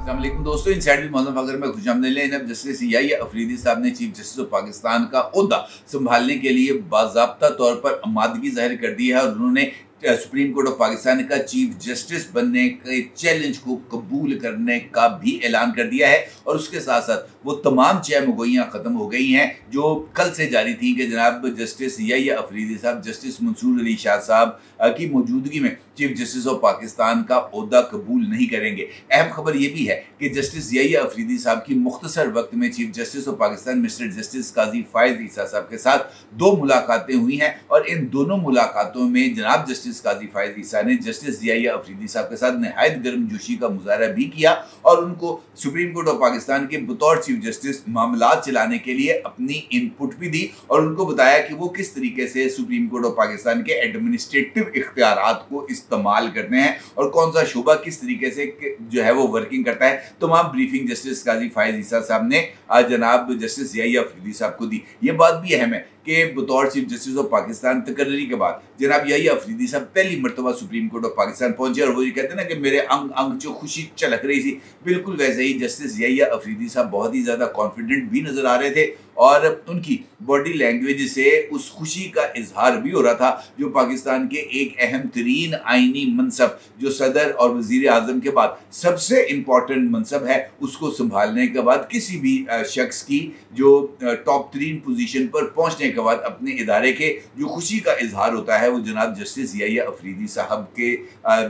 अस्सलाम वालेकुम दोस्तों, इनसाइड विद मौज़म फ़ख़र में खुशामदीद लें। जनाब जस्टिस याहिया अफरीदी साहब ने चीफ जस्टिस ऑफ पाकिस्तान का ओहदा संभालने के लिए बाज़ाब्ता तौर पर आमादगी ज़ाहिर कर दी है और उन्होंने सुप्रीम कोर्ट ऑफ पाकिस्तान का चीफ जस्टिस बनने के चैलेंज को कबूल करने का भी ऐलान कर दिया है। और उसके साथ साथ वो तमाम चहमगोइयाँ ख़त्म हो गई हैं जो कल से जारी थी कि जनाब जस्टिस याहिया अफरीदी साहब जस्टिस मंसूर अली शाह साहब की मौजूदगी में चीफ जस्टिस ऑफ पाकिस्तान का ओहदा कबूल नहीं करेंगे। अहम खबर यह भी है कि जस्टिस याहिया अफरीदी साहब की मुख्तसर वक्त में chief justice of Pakistan mister justice Qazi Faez Isa sahab के साथ 2 मुलाकातें हुई हैं और इन दोनों मुलाकातों में जनाब जस्टिस काजी फायज ईसा ने जस्टिस याहिया अफरीदी साहब के साथ नहायत गर्मजोशी का मुजाहरा भी किया और उनको सुप्रीम कोर्ट ऑफ पाकिस्तान के बतौर चीफ जस्टिस मामलात चलाने के लिए अपनी इनपुट भी दी और उनको बताया कि वो किस तरीके से सुप्रीम कोर्ट ऑफ पाकिस्तान के एडमिनिस्ट्रेटिव इख्तियारात को इस्तेमाल करते हैं और कौन सा शोबा किस तरीके से जो है वो वर्किंग करता है। तमाम ब्रीफिंग जस्टिस काजी फायज ईसा साहब ने जनाब जस्टिस याहिया अफरीदी साहब को दी। ये बात भी अहम है कि बतौर चीफ जस्टिस ऑफ पाकिस्तान तकर्री के बाद जनाब याहिया अफरीदी साहब पहली मरतबा सुप्रीम कोर्ट ऑफ पाकिस्तान पहुंचे और वो ये कहते हैं ना कि मेरे अंग अंग जो खुशी चलक रही थी, बिल्कुल वैसे ही जस्टिस याहिया अफरीदी साहब बहुत ही ज़्यादा कॉन्फिडेंट भी नज़र आ रहे थे और उनकी बॉडी लैंग्वेज से उस खुशी का इजहार भी हो रहा था जो पाकिस्तान के एक अहम तरीन आइनी मनसब जो सदर और वज़ीर आज़म के बाद सबसे इम्पॉर्टेंट मनसब है उसको संभालने के बाद किसी भी शख्स की जो टॉप 3 पोजीशन पर पहुंचने के बाद अपने इदारे के जो खुशी का इजहार होता है वो जनाब जस्टिस याहिया अफरीदी साहब के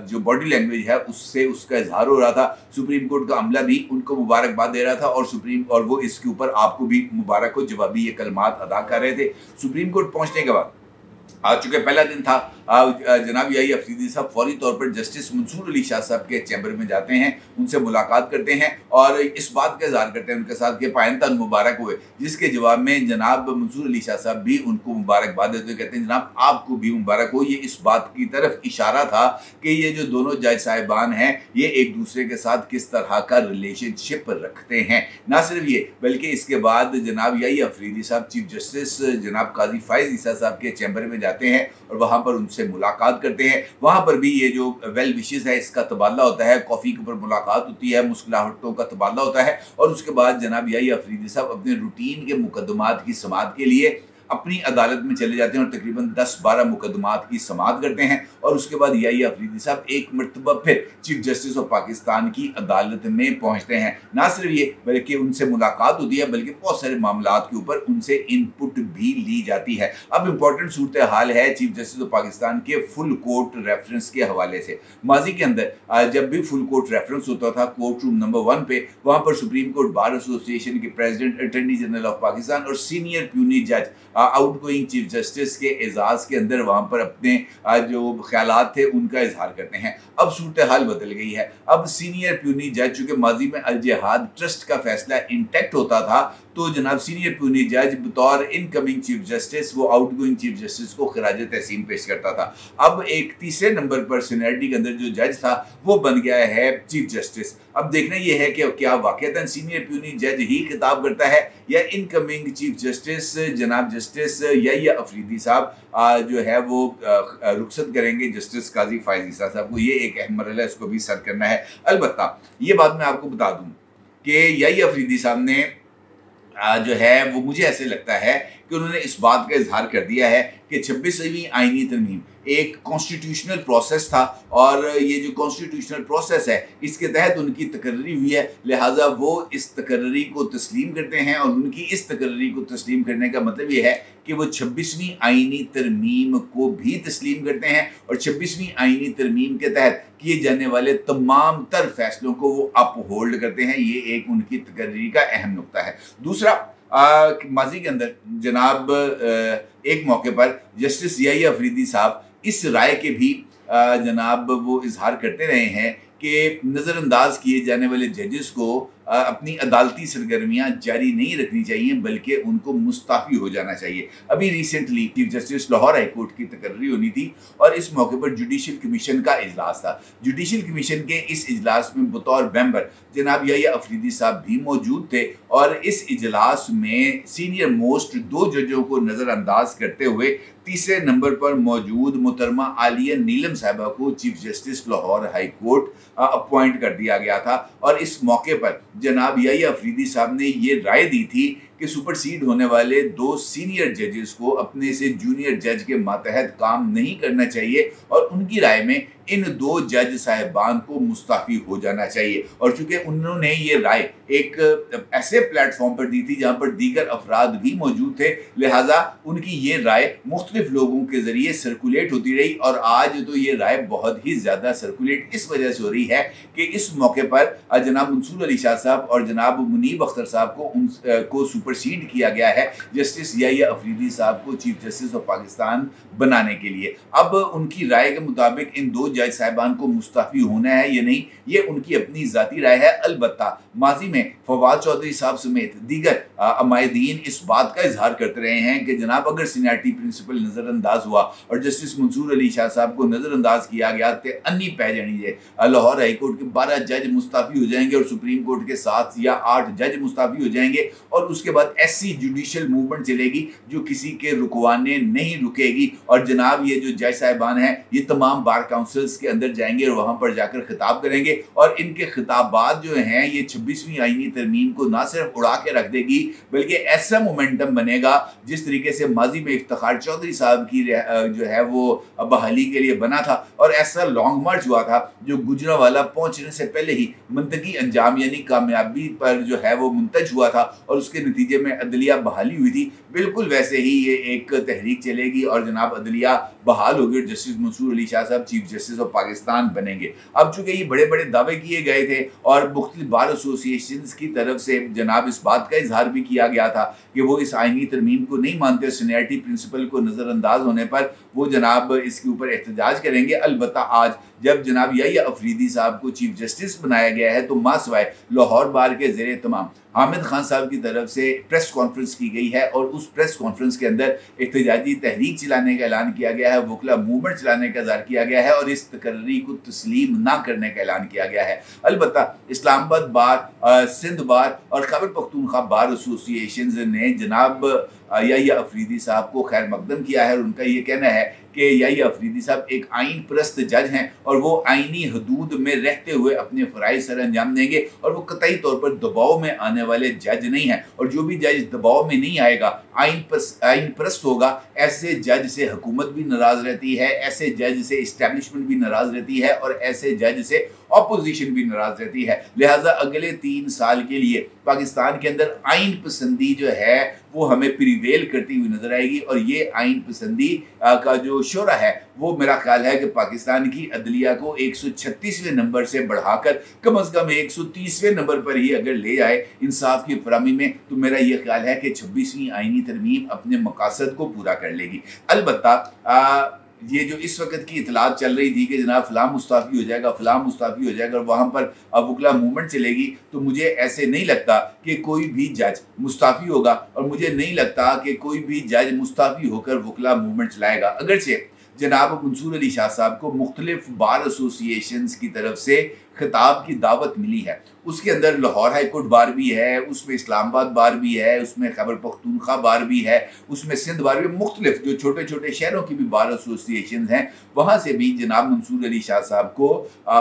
जो बॉडी लैंग्वेज है उससे उसका इजहार हो रहा था। सुप्रीम कोर्ट का अमला भी उनको मुबारकबाद दे रहा था और वो इसके ऊपर आपको भी मुबारक को जवाबी ये कलमात अदा कर रहे थे। सुप्रीम कोर्ट पहुंचने के बाद आज चुके पहला दिन था जनाब याहिया अफरीदी साहब फौरी तौर पर जस्टिस मंसूर अली शाह साहब के चैम्बर में जाते हैं, उनसे मुलाकात करते हैं और इस बात का इजहार करते हैं उनके साथ कि पायंता मुबारक हुए, जिसके जवाब में जनाब मंसूर अली शाह साहब भी उनको मुबारकबाद देते हुए कहते हैं जनाब आपको भी मुबारक हो। ये इस बात की तरफ इशारा था कि ये जो दोनों जज साहिबान हैं ये एक दूसरे के साथ किस तरह का रिलेशनशिप रखते हैं। ना सिर्फ ये बल्कि इसके बाद जनाब याहिया अफरीदी साहब चीफ जस्टिस जनाब काजी फायज ईसा साहब के चैम्बर में जाते हैं और वहाँ पर उनसे मुलाकात करते हैं। वहाँ पर भी ये जो वेल विशेस है इसका तबादला होता है, कॉफ़ी के ऊपर मुलाकात होती है, मुस्कुराहटों का तबादला होता है और उसके बाद जनाब याहिया अफरीदी साहब अपने रूटीन के मुकदमात की समाअत के लिए अपनी अदालत में चले जाते हैं और तकरीबन 10-12 मुकदमात की समाअत करते हैं और उसके बाद याहिया अफरीदी साहब एक मरतबा फिर चीफ जस्टिस ऑफ पाकिस्तान की अदालत में पहुंचते हैं। ना सिर्फ ये बल्कि उनसे मुलाकात होती है बल्कि बहुत सारे मामलात के ऊपर उनसे इनपुट भी ली जाती है। अब इम्पोर्टेंट सूरत हाल है चीफ जस्टिस ऑफ पाकिस्तान के फुल कोर्ट रेफरेंस के हवाले से। माजी के अंदर जब भी फुल कोर्ट रेफरेंस होता था कोर्ट रूम नंबर 1 पे, वहाँ पर सुप्रीम कोर्ट बार एसोसिएशन के president, attorney general of Pakistan और सीनियर प्यूनी जज आउटगोइंग चीफ जस्टिस के एजाज के अंदर वहाँ पर अपने जो ख्यालात थे उनका इजहार करते हैं। अब सूरत हाल बदल गई है। अब सीनियर प्यूनी जज चूँकि माजी में अल जिहाद ट्रस्ट का फैसला इंटैक्ट होता था तो जनाब सीनियर प्यूनी जज बतौर इनकमिंग चीफ जस्टिस वो आउटगोइंग चीफ जस्टिस को खराज तहसीन पेश करता था। अब एक तीसरे नंबर पर सीनियरिटी के अंदर जो जज था वो बन गया है चीफ जस्टिस। अब देखना यह है कि क्या वाकईतन सीनियर प्यूनी जज ही खिताब करता है या इनकमिंग चीफ जस्टिस जनाब जस्टिस याहिया अफरीदी साहब जो है वो रुखसत करेंगे जस्टिस काजी फायज ईसा साहब को। ये एक अहम मरहला है, इसको भी सर करना है। अलबत्ता ये बात मैं आपको बता दूं कि याहिया अफरीदी साहब ने जो है वो मुझे ऐसे लगता है कि उन्होंने इस बात का इजहार कर दिया है कि 26वीं आईनी तरमीम एक कॉन्स्टिट्यूशनल प्रोसेस था और ये जो कॉन्स्टिट्यूशनल प्रोसेस है इसके तहत उनकी तकर्री हुई है, लिहाजा वो इस तकर्री को तस्लीम करते हैं और उनकी इस तकर्री को तस्लीम करने का मतलब ये है कि वो 26वीं आईनी तरमीम को भी तस्लीम करते हैं और 26वीं आईनी तरमीम के तहत किए जाने वाले तमाम तर फैसलों को वो अपहोल्ड करते हैं। ये एक उनकी तकर्री का अहम नुक्ता है। दूसरा माजी के अंदर जनाब एक मौके पर जस्टिस याहिया अफरीदी साहब इस राय के भी जनाब वो इजहार करते रहे हैं कि नज़रअंदाज किए जाने वाले जजेस को अपनी अदालती सरगर्मियाँ जारी नहीं रखनी चाहिए बल्कि उनको मुस्ताफ़ी हो जाना चाहिए। अभी recently chief justice Lahore high court की तकर्री होनी थी और इस मौके पर जुडिशल कमीशन का इजलास था। जुडिशल कमीशन के इस इजलास में बतौर मेंबर जनाब याहिया अफरीदी साहब भी मौजूद थे और इस इजलास में सीनियर मोस्ट 2 जजों को नज़रअंदाज करते हुए तीसरे नंबर पर मौजूद मोहतरमा आलिया नीलम साहिबा को chief justice Lahore high court appoint कर दिया गया था। और इस मौके पर जनाब याहिया अफरीदी साहब ने ये राय दी थी कि सुपरसीड होने वाले 2 सीनियर जजेस को अपने से जूनियर जज के मातहत काम नहीं करना चाहिए और उनकी राय में इन 2 जज साहिबान को मुस्ताफ़ी हो जाना चाहिए। और चूंकि उन्होंने ये राय एक ऐसे प्लेटफॉर्म पर दी थी जहां पर दीगर अफराद भी मौजूद थे, लिहाजा उनकी ये राय मुख्तलिफ लोगों के जरिए सर्कुलेट होती रही। और आज तो ये राय बहुत ही ज़्यादा सर्कुलेट इस वजह से हो रही है कि इस मौके पर जनाब मंसूर अली शाह साहब और जनाब मुनीब अख्तर साहब को सुपरसीड किया गया है जस्टिस याहिया अफरीदी साहब को चीफ जस्टिस ऑफ पाकिस्तान बनाने के लिए। अब उनकी राय के मुताबिक इन 2 जज साहिबान को मुस्ताफ़ी होना है या नहीं, ये उनकी अपनी ज़ाती राय है। अलबत्ता माजी में फवाद चौधरी साहब समेत दीगर अमायदीन इस बात का इजहार करते रहे हैं कि जनाब अगर सीनियरिटी प्रिंसिपल नज़रअंदाज हुआ और जस्टिस मंसूर अली शाह साहब को नज़रअंदाज किया गया तो अन्नी पै जानी है। लाहौर हाई कोर्ट के 12 जज मुस्ताफ़ी हो जाएंगे और सुप्रीम कोर्ट के 7 या 8 जज मुस्ताफ़ी हो जाएंगे और उसके बाद ऐसी जुडिशल मूवमेंट चलेगी जो किसी के रुकवाने नहीं रुकेगी। और जनाब ये जो जज साहिबान हैं ये तमाम बार काउंसिल्स के अंदर जाएंगे और वहां पर जाकर खिताब करेंगे और इनके खिताबात जो हैं ये 26वीं आईनी तरमीम को ना सिर्फ उड़ा के रख देगी बल्कि ऐसा मोमेंटम बनेगा जिस तरीके से माजी में इफ्तिखार चौधरी साहब की जो है वो बहाली के लिए बना था और ऐसा लॉन्ग मार्च हुआ था जो गुजरांवाला पहुंचने से पहले ही मंतकी अंजाम यानी कामयाबी पर जो है वो मुंतज हुआ था और उसके नतीजे में अदलिया बहाली हुई थी। बिल्कुल वैसे ही ये एक तहरीक चलेगी और जनाब अदलिया बहाल होगी और जस्टिस मंसूर अली शाह साहब चीफ जस्टिस ऑफ पाकिस्तान बनेंगे। अब चूंकि ये बड़े बड़े दावे किए गए थे और मुख्तलिफ बार एसोसिएशन की तरफ से जनाब इस बात का इजहार भी किया गया था कि वो इस आईनी तरमीम को नहीं मानते, सीनियरिटी प्रिंसिपल को नज़रअंदाज होने पर वो जनाब इसके ऊपर एहतजाज करेंगे। अलबत्ता आज जब जनाब याहिया अफरीदी साहब को चीफ जस्टिस बनाया गया है तो मासवाए लाहौर बार के ज़ेरे तमाम हामिद खान साहब की तरफ से प्रेस कॉन्फ्रेंस की गई है और उस प्रेस कॉन्फ्रेंस के अंदर एहतजाजी तहरीक चलाने का ऐलान किया गया है, वकला मूवमेंट चलाने का इज़हार किया गया है और इस तकर्री को तस्लीम ना करने का ऐलान किया गया है। अलबत्ता इस्लामाबाद बार, सिंध बार और खैबर पख्तूनख्वा बार एसोसिएशन ने जनाब याहिया अफरीदी साहब को खैर मकदम किया है और उनका ये कहना है कि याहिया अफरीदी साहब एक आइन परस्त जज हैं और वो आइनी हदूद में रहते हुए अपने फ़राइज़ सर अंजाम देंगे और वो कतई तौर पर दबाव में आने वाले जज नहीं हैं। और जो भी जज दबाव में नहीं आएगा, आइन परस्त होगा, ऐसे जज से हुकूमत भी नाराज़ रहती है, ऐसे जज से इस्टेब्लिशमेंट भी नाराज़ रहती है और ऐसे जज से ऑपोजिशन भी नाराज़ रहती है। लिहाजा अगले 3 साल के लिए पाकिस्तान के अंदर आइन पसंदी जो है वो हमें प्रिवेल करती हुई नजर आएगी और ये आइन पसंदी का जो शोरा है वो मेरा ख्याल है कि पाकिस्तान की अदलिया को 136वें नंबर से बढ़ाकर कम अज़ कम 130वें नंबर पर ही अगर ले जाए इंसाफ की फराहमी में, तो मेरा ये ख्याल है कि 26वीं आइनी तरमीम अपने मकासद को पूरा कर लेगी। अलबत्ता ये जो इस वक्त की इतलात चल रही थी कि जनाब फ़लाँ मुस्ताफ़ी हो जाएगा, फ़लाँ मुस्ताफ़ी हो जाएगा और वहाँ पर वकला मूवमेंट चलेगी, तो मुझे ऐसे नहीं लगता कि कोई भी जज मुस्ताफ़ी होगा और मुझे नहीं लगता कि कोई भी जज मुस्ताफ़ी होकर वकला मूवमेंट चलाएगा। अगरचे जनाब मंसूर अली शाह साहब को मुख्तलिफ बार एसोसिएशंस की तरफ से खिताब की दावत मिली है, उसके अंदर लाहौर हाई कोर्ट बार भी है, उसमें इस्लामाबाद बार भी है, उसमें खैबर पख्तूनख्वा बार भी है, उसमें सिंध बार भी, मुख्तलिफ जो छोटे छोटे शहरों की भी बार एसोसिएशन हैं वहाँ से भी जनाब मंसूर अली शाह साहब को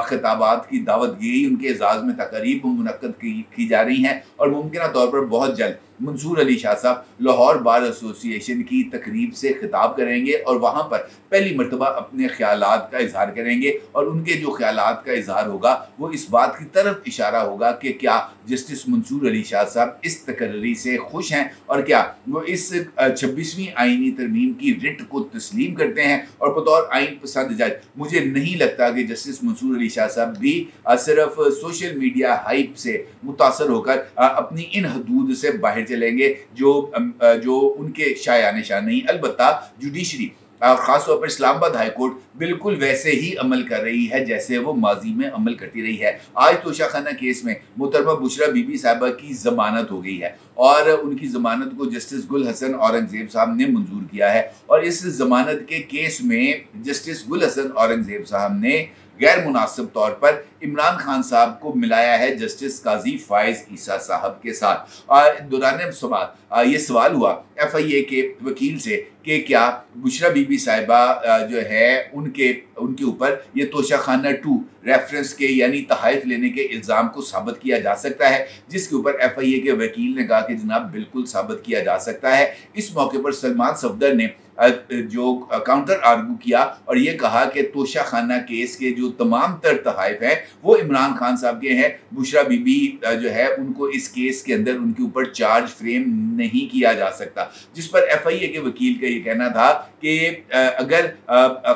खिताबात की दावत दी गई, उनके एजाज़ में तकरीब मुनक्कद की जा रही हैं और मुमकिन तौर पर बहुत जल्द मंसूर अली शाह साहब लाहौर बार एसोसिएशन की तकरीब से खिताब करेंगे और वहाँ पर पहली मरतबा अपने ख्यालात का इजहार करेंगे और उनके जो ख्यालात का इजहार होगा वो इस बात की तरफ इशारा होगा कि क्या जस्टिस मंसूर अली शाह साहब इस तकर्री से खुश हैं और क्या वो इस 26वीं आइनी तरमीम की रिट को तस्लीम करते हैं। और बतौर आइन पसंद जज मुझे नहीं लगता कि जस्टिस मंसूर अली शाह साहब भी सिर्फ सोशल मीडिया हाइप से मुतासर होकर अपनी इन हदूद से बाहर चलेंगे जो उनके शाया निशान नहीं। अलबत्ता जुडिशरी खासतौर पर इस्लामाबाद हाई कोर्ट बिल्कुल वैसे ही अमल कर रही है जैसे वो माजी में अमल करती रही है। आज तोशाखाना केस में मोहतरमा बुशरा बीबी साहिबा की जमानत हो गई है और उनकी जमानत को जस्टिस गुल हसन औरंगजेब साहब ने मंजूर किया है और इस जमानत के केस में जस्टिस गुल हसन औरंगजेब साहब ने गैर मुनासिब तौर पर इमरान खान साहब को मिलाया है जस्टिस काजी फायज ईसा साहब के साथ। दौरान सवाल ये सवाल हुआ FIA के वकील से कि क्या बुशरा बीबी साहिबा जो है उनके ऊपर ये तोशाखाना 2 रेफरेंस के यानी तहाइफ लेने के इल्ज़ाम को साबित किया जा सकता है, जिसके ऊपर FIA के वकील ने कहा कि जनाब बिल्कुल साबित किया जा सकता है। इस मौके पर सलमान सफदर ने जो काउंटर आर्गू किया और ये कहा कि तोशाखाना केस के जो तमाम तर तहाइफ हैं वो इमरान खान साहब के हैं। बुशरा बीबी जो है उनको इस केस के अंदर उनके ऊपर चार्ज फ्रेम नहीं किया जा सकता, जिस पर FIA के वकील का ये कहना था कि अगर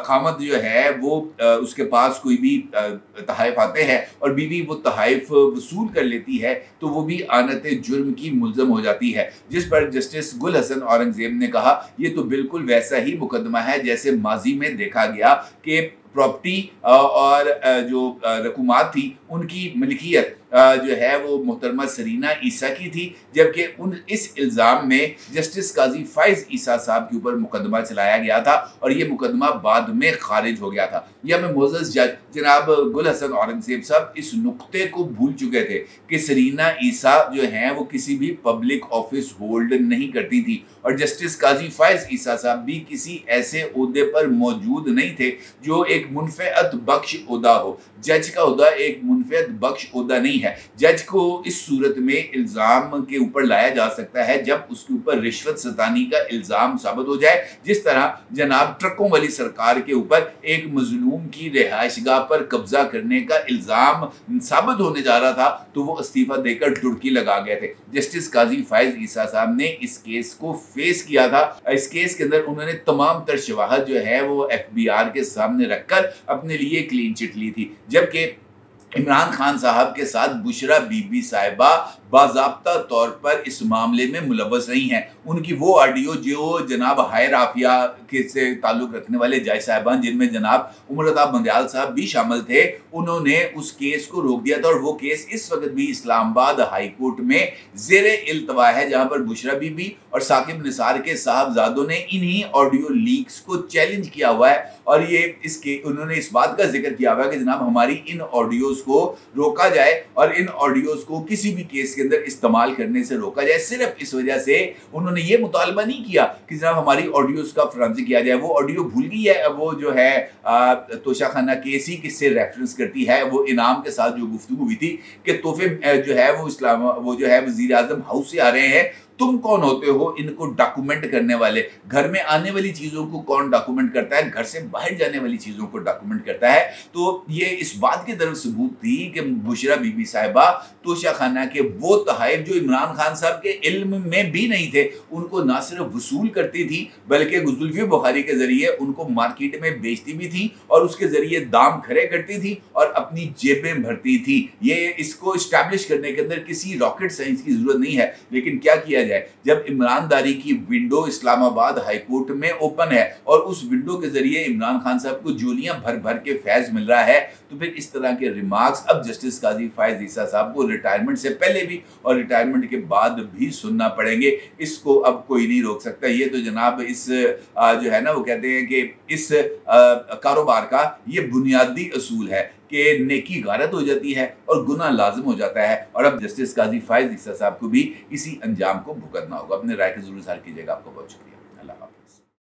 खामद जो है वो उसके पास कोई भी तहाइफ आते हैं और बीवी वो तहाइफ वसूल कर लेती है तो वो भी आनत जुर्म की मुल्ज़म हो जाती है। जिस पर जस्टिस गुल हसन औरंगजेब ने कहा ये तो बिल्कुल वैसा ही मुकदमा है जैसे माजी में देखा गया कि प्रॉपर्टी और जो रकूमात थी उनकी मिल्कियत जो है वो मोहतरमा सरीना ईसा की थी, जबकि इस इल्ज़ाम में जस्टिस काजी फायज ईसा साहब के ऊपर मुकदमा चलाया गया था और ये मुकदमा बाद में खारिज हो गया था। यह में मोअज़्ज़ज़ जज जनाब गुल हसन औरंगजेब साहब इस नुक्ते को भूल चुके थे कि सरीना ईसा जो हैं वो किसी भी पब्लिक ऑफिस होल्ड नहीं करती थी और जस्टिस काजी फायज ईसा साहब भी किसी ऐसे ओहदे पर मौजूद नहीं थे जो एक मुनफ़अत बख्श ओहदा हो। जज का ओहदा एक मुनफ़अत बख्श ओहदा नहीं है। जज को इस सूरत में इल्ज़ाम के ऊपर लाया जा सकता है जब उसके ऊपर रिश्वत सतानी का इल्ज़ाम साबित हो जाए, जिस तरह जनाब ट्रकों वाली सरकार के ऊपर एक मजलूम की रिहाइशगाह पर कब्जा करने का इल्ज़ाम साबित होने जा रहा था तो वो इस्तीफ़ा देकर डुबकी लगा गए थे। जस्टिस काजी फायज ईसा साहब ने इस केस को फेस किया था। इस केस के अंदर उन्होंने तमाम तर शवाहद जो है वो FBR के सामने रखकर अपने लिए क्लीन चिट ली थी, जबकि इमरान खान साहब के साथ बुशरा बीबी साहिबा बाज़ाब्ता तौर पर इस मामले में मुलव्वस नहीं है। उनकी वो ऑडियो जो जनाब हाय राफिया के से ताल्लुक़ रखने वाले जज साहिबान जिनमें जनाब उमरताब बंदयाल साहब भी शामिल थे, उन्होंने उस केस को रोक दिया था और वो केस इस वक्त भी इस्लामाबाद हाई कोर्ट में ज़ेरे इल्तवा है, जहाँ पर बुशरा बीबी और साकिब निसार के साहबजादों ने इन्हीं ऑडियो लीक्स को चैलेंज किया हुआ है और ये इसके उन्होंने इस बात का जिक्र किया हुआ है कि जनाब हमारी इन ऑडियोज़ को रोका जाए और इन ऑडियोज़ को किसी भी केस के अंदर इस्तेमाल करने से रोका जाए। सिर्फ इस वजह से उन्होंने ये मुतालबा नहीं किया कि जनाब हमारी ऑडियोज़ का फॉरेंसिक किया जाए। वो ऑडियो भूल गई है, वो जो है तोशाखाना केस ही किससे रेफरेंस करती है। वो इनाम के साथ जो गुफ्तगू हुई थी कि तोहफे जो है वो जो है वज़ीर आज़म हाउस से आ रहे हैं, तुम कौन होते हो इनको डॉक्यूमेंट करने वाले। घर में आने वाली चीज़ों को कौन डॉक्यूमेंट करता है, घर से बाहर जाने वाली चीज़ों को डॉक्यूमेंट करता है। तो ये इस बात की तरफ सबूत थी कि बुशरा बीबी साहिबा तोशाखाना के वो तहाइफ जो इमरान खान साहब के इल्म में भी नहीं थे उनको ना सिर्फ वसूल करती थी बल्कि जुल्फ़ी बुखारी के ज़रिए उनको मार्केट में बेचती भी थी और उसके ज़रिए दाम खड़े करती थी और अपनी जेबें भरती थी। ये इसको इस्टेब्लिश करने के अंदर किसी रॉकेट साइंस की ज़रूरत नहीं है, लेकिन क्या किया जब ईमानदारी की विंडो इस्लामाबाद हाई कोर्ट में ओपन है और उस विंडो के जरिए इमरान खान साहब को जोलियां भर भर के फैज मिल रहा है, तो फिर इस तरह के रिमार्क्स अब जस्टिस काजी फायज ईसा साहब को रिटायरमेंट से पहले भी और रिटायरमेंट के बाद भी सुनना पड़ेंगे। इसको अब कोई नहीं रोक सकता। ये तो जनाब इस जो है ना वो कहते हैं कि इस कारोबार का ये बुनियादी असूल है कि नेकी गारत हो जाती है और गुनाह लाजिम हो जाता है और अब जस्टिस काजी फायज ईसा साहब को भी इसी अंजाम को भुगतना होगा। अपने राय के जरूर इज़हार कीजिएगा। आपको बहुत शुक्रिया।